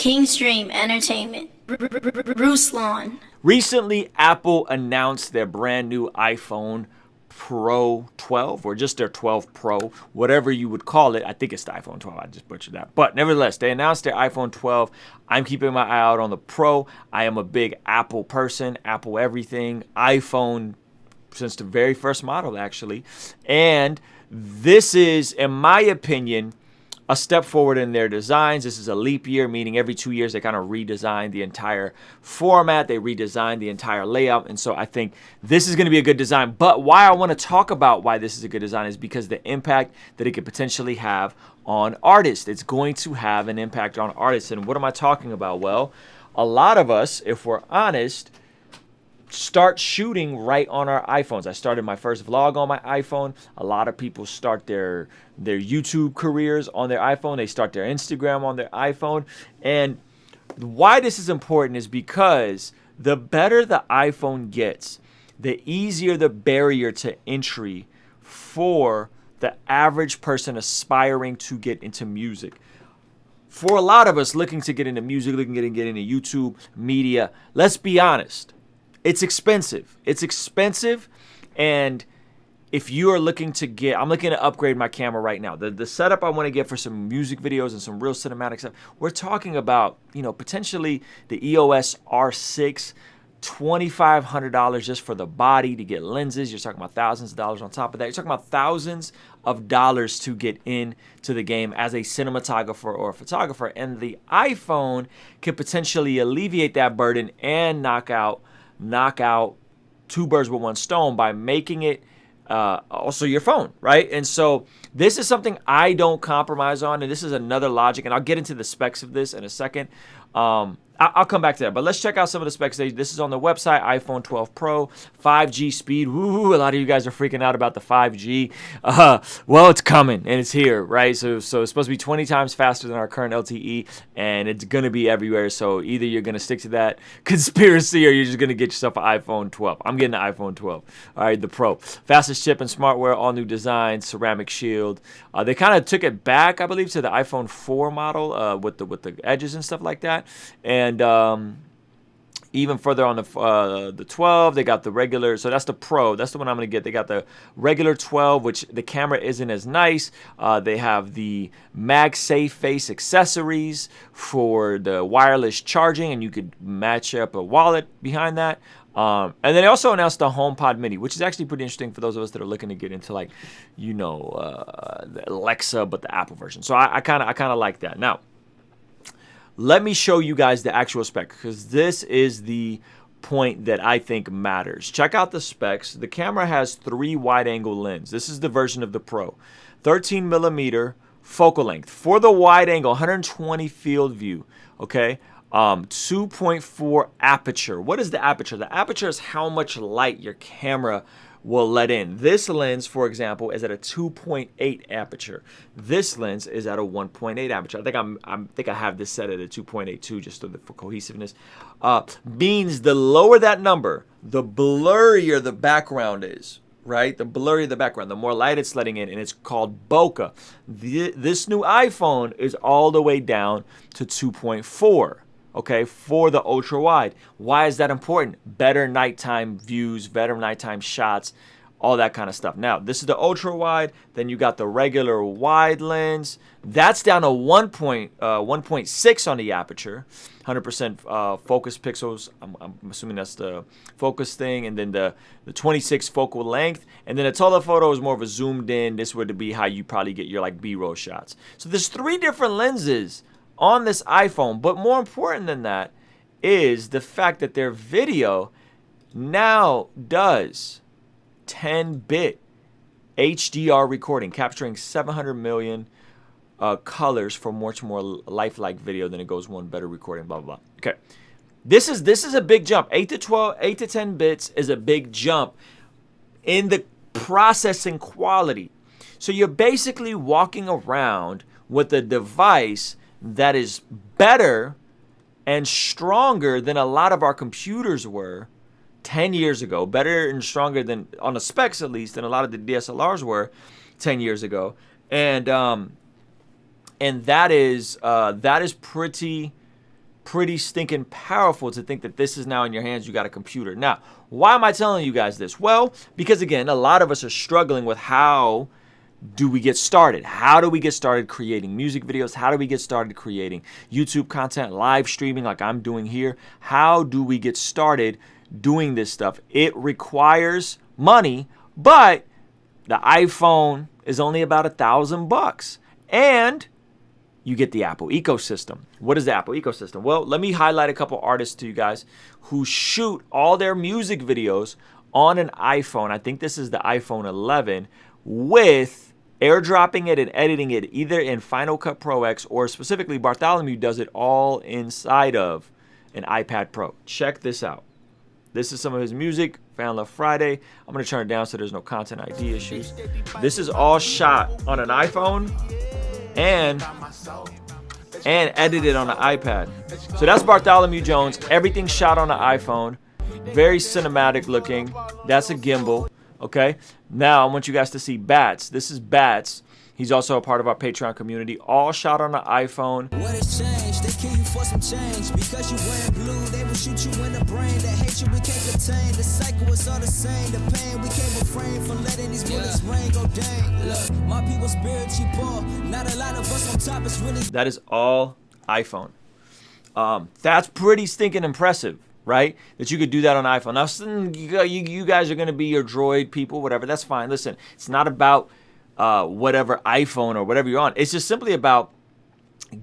Kingstream Entertainment. Ruslan. Recently, Apple announced their brand new iPhone Pro 12, or just their 12 Pro, whatever you would call it. I think it's the iPhone 12. I just butchered that. But nevertheless, they announced their iPhone 12. I'm keeping my eye out on the Pro. I am a big Apple person, Apple everything, iPhone since the very first model, actually. And this is, in my opinion, a step forward in their designs. This is a leap year, meaning every 2 years they kind of redesign the entire format. They redesign the entire layout. And so I think this is going to be a good design. But why I want to talk about why this is a good design is because the impact that it could potentially have on artists. It's going to have an impact on artists. And what am I talking about? Well, a lot of us, if we're honest, start shooting right on our iPhones. I started my first vlog on my iPhone. A lot of people start their YouTube careers on their iPhone. They start their Instagram on their iPhone. And why this is important is because the better the iPhone gets, the easier the barrier to entry for the average person aspiring to get into music. For a lot of us looking to get into music, looking to get into YouTube, media, let's be honest. It's expensive. It's expensive, and if you are looking to get, I'm looking to upgrade my camera right now. The setup I want to get for some music videos and some real cinematic stuff, we're talking about, potentially the EOS R6, $2,500 just for the body to get lenses. You're talking about thousands of dollars on top of that. You're talking about thousands of dollars to get into the game as a cinematographer or a photographer, and the iPhone could potentially alleviate that burden and knock out two birds with one stone by making it also your phone, right? And so this is something I don't compromise on, and this is another logic, and I'll get into the specs of this in a second. I'll come back to that, but let's check out some of the specs. This is on the website, iPhone 12 Pro, 5G speed. Woo, a lot of you guys are freaking out about the 5G. Well, it's coming, and it's here, right? So it's supposed to be 20 times faster than our current LTE, and it's going to be everywhere. So either you're going to stick to that conspiracy or you're just going to get yourself an iPhone 12. I'm getting the iPhone 12. All right, the Pro. Fastest chip and smartware, all new design, ceramic shield. They kind of took it back, I believe, to the iPhone 4 model with the edges and stuff like that. And even further on the 12, they got the regular. So that's the Pro. That's the one I'm going to get. They got the regular 12, which the camera isn't as nice. They have the MagSafe face accessories for the wireless charging, and you could match up a wallet behind that. And then they also announced the HomePod Mini, which is actually pretty interesting for those of us that are looking to get into the Alexa, but the Apple version. So I kind of like that. Now, let me show you guys the actual spec, because this is the point that I think matters. Check out the specs. The camera has 3 wide-angle lenses. This is the version of the Pro. 13 millimeter focal length. For the wide-angle, 120 field view, okay? 2.4 aperture. What is the aperture? The aperture is how much light your camera will let in. This lens, for example, is at a 2.8 aperture. This lens is at a 1.8 aperture. I think I have this set at a 2.82 just for cohesiveness. Means the lower that number, the blurrier the background is, right? The blurrier the background, the more light it's letting in, and it's called bokeh. This new iPhone is all the way down to 2.4. Okay, for the ultra wide. Why is that important? Better nighttime views, better nighttime shots, all that kind of stuff. Now, this is the ultra wide. Then you got the regular wide lens. That's down to 1.6 on the aperture, 100% focus pixels. I'm assuming that's the focus thing. And then the 26 focal length. And then the telephoto is more of a zoomed in. This would be how you probably get your B-roll shots. So there's 3 different lenses on this iPhone, but more important than that is the fact that their video now does 10-bit HDR recording, capturing 700 million colors for much more lifelike video than it goes one better recording, blah, blah, blah. Okay, this is a big jump. 8 to 10 bits is a big jump in the processing quality. So you're basically walking around with a device that is better and stronger than a lot of our computers were 10 years ago. Better and stronger than, on the specs at least, than a lot of the DSLRs were 10 years ago. And that is pretty pretty stinking powerful to think that this is now in your hands. You got a computer. Now, why am I telling you guys this? Well, because again, a lot of us are struggling with how do we get started? How do we get started creating music videos? How do we get started creating YouTube content, live streaming like I'm doing here? How do we get started doing this stuff? It requires money, but the iPhone is only about $1,000, and you get the Apple ecosystem. What is the Apple ecosystem? Well, let me highlight a couple artists to you guys who shoot all their music videos on an iPhone. I think this is the iPhone 11 with airdropping it and editing it either in Final Cut Pro X, or specifically Bartholomew does it all inside of an iPad Pro. Check this out. This is some of his music, Fan Love Friday. I'm going to turn it down so there's no content ID issues. This is all shot on an iPhone and edited on an iPad. So that's Bartholomew Jones. Everything shot on an iPhone. Very cinematic looking. That's a gimbal. Okay. Now I want you guys to see Bats. This is Bats. He's also a part of our Patreon community. All shot on an iPhone. What has changed? They kill you for some change. Because you wearing blue, they will shoot you in the brain. They hate you, we can't contain. The cycle is all the same. The pain, we can't refrain from letting these bullets rain. Go dang. Look, my people spiritually poor. Not a lot of us on top. It's really... That is all iPhone. That's pretty stinking impressive, right? That you could do that on iPhone. Now, you guys are going to be your Droid people, whatever. That's fine. Listen, it's not about whatever iPhone or whatever you're on. It's just simply about,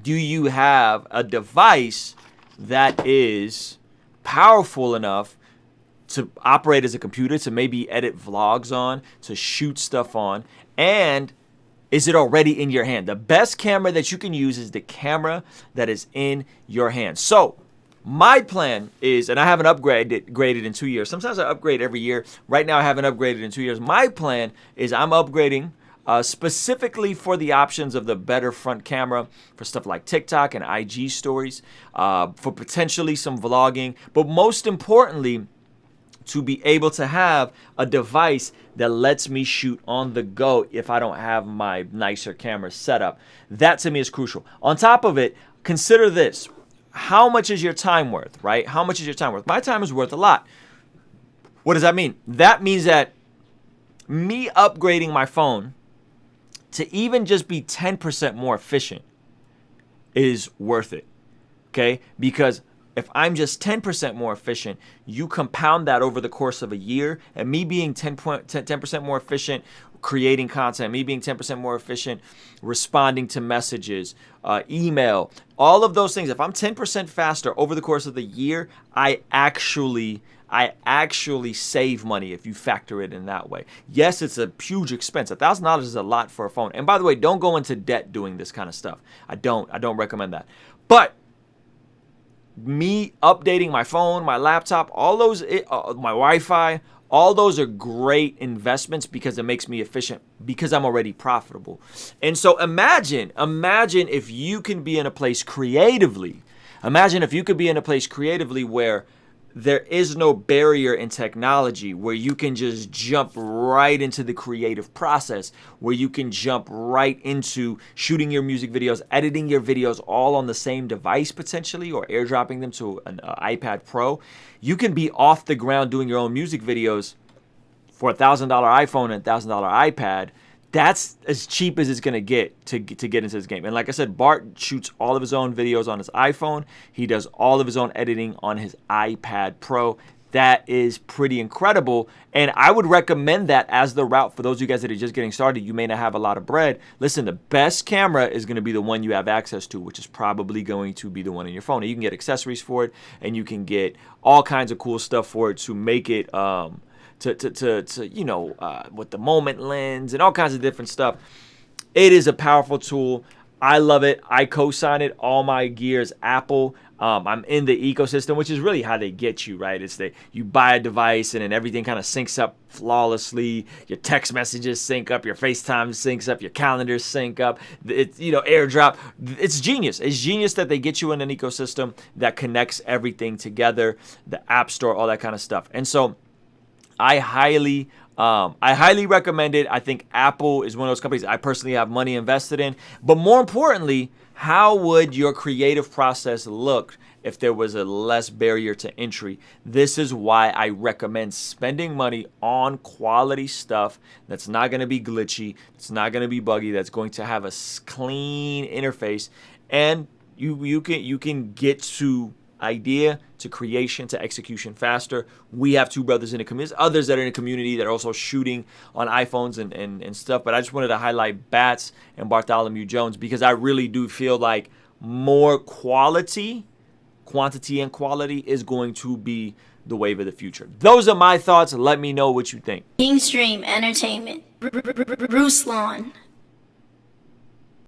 do you have a device that is powerful enough to operate as a computer, to maybe edit vlogs on, to shoot stuff on, and is it already in your hand? The best camera that you can use is the camera that is in your hand. So my plan is, and I haven't graded in 2 years. Sometimes I upgrade every year. Right now I haven't upgraded in 2 years. My plan is I'm upgrading specifically for the options of the better front camera for stuff like TikTok and IG stories, for potentially some vlogging, but most importantly, to be able to have a device that lets me shoot on the go if I don't have my nicer camera set up. That to me is crucial. On top of it, consider this. How much is your time worth, right? How much is your time worth? My time is worth a lot. What does that mean? That means that me upgrading my phone to even just be 10% more efficient is worth it, okay? Because if I'm just 10% more efficient, you compound that over the course of a year, and me being 10% more efficient creating content, me being 10% more efficient responding to messages, email, all of those things. If I'm 10% faster over the course of the year, I actually save money if you factor it in that way. Yes, it's a huge expense. $1,000 is a lot for a phone. And by the way, don't go into debt doing this kind of stuff. I don't recommend that. But me updating my phone, my laptop, all those, my Wi-Fi, all those are great investments because it makes me efficient because I'm already profitable. And so imagine if you can be in a place creatively. Imagine if you could be in a place creatively where there is no barrier in technology, where you can just jump right into the creative process, where you can jump right into shooting your music videos, editing your videos all on the same device potentially, or airdropping them to an iPad Pro. You can be off the ground doing your own music videos for $1,000 iPhone and $1,000 iPad. That's as cheap as it's going to get to get into this game. And like I said, Bart shoots all of his own videos on his iPhone. He does all of his own editing on his iPad Pro. That is pretty incredible. And I would recommend that as the route for those of you guys that are just getting started. You may not have a lot of bread. Listen, the best camera is going to be the one you have access to, which is probably going to be the one in your phone. And you can get accessories for it, and you can get all kinds of cool stuff for it to make it with the moment lens and all kinds of different stuff. It is a powerful tool. I love it. I co-sign it. All my gear is Apple. I'm in the ecosystem, which is really how they get you, right? It's you buy a device and then everything kind of syncs up flawlessly. Your text messages sync up, your FaceTime syncs up, your calendars sync up. It's, AirDrop. It's genius. It's genius that they get you in an ecosystem that connects everything together, the App Store, all that kind of stuff. And so I highly recommend it. I think Apple is one of those companies I personally have money invested in. But more importantly, how would your creative process look if there was a less barrier to entry. This is why I recommend spending money on quality stuff that's not going to be glitchy, it's not going to be buggy, that's going to have a clean interface, and you can get to idea to creation to execution faster. We have two brothers in the community, others that are in the community that are also shooting on iPhones and stuff, but I just wanted to highlight Bats and Bartholomew Jones because I really do feel like more quantity and quality is going to be the wave of the future. Those are my thoughts. Let me know what you think. Kingstream Entertainment. Ruslan.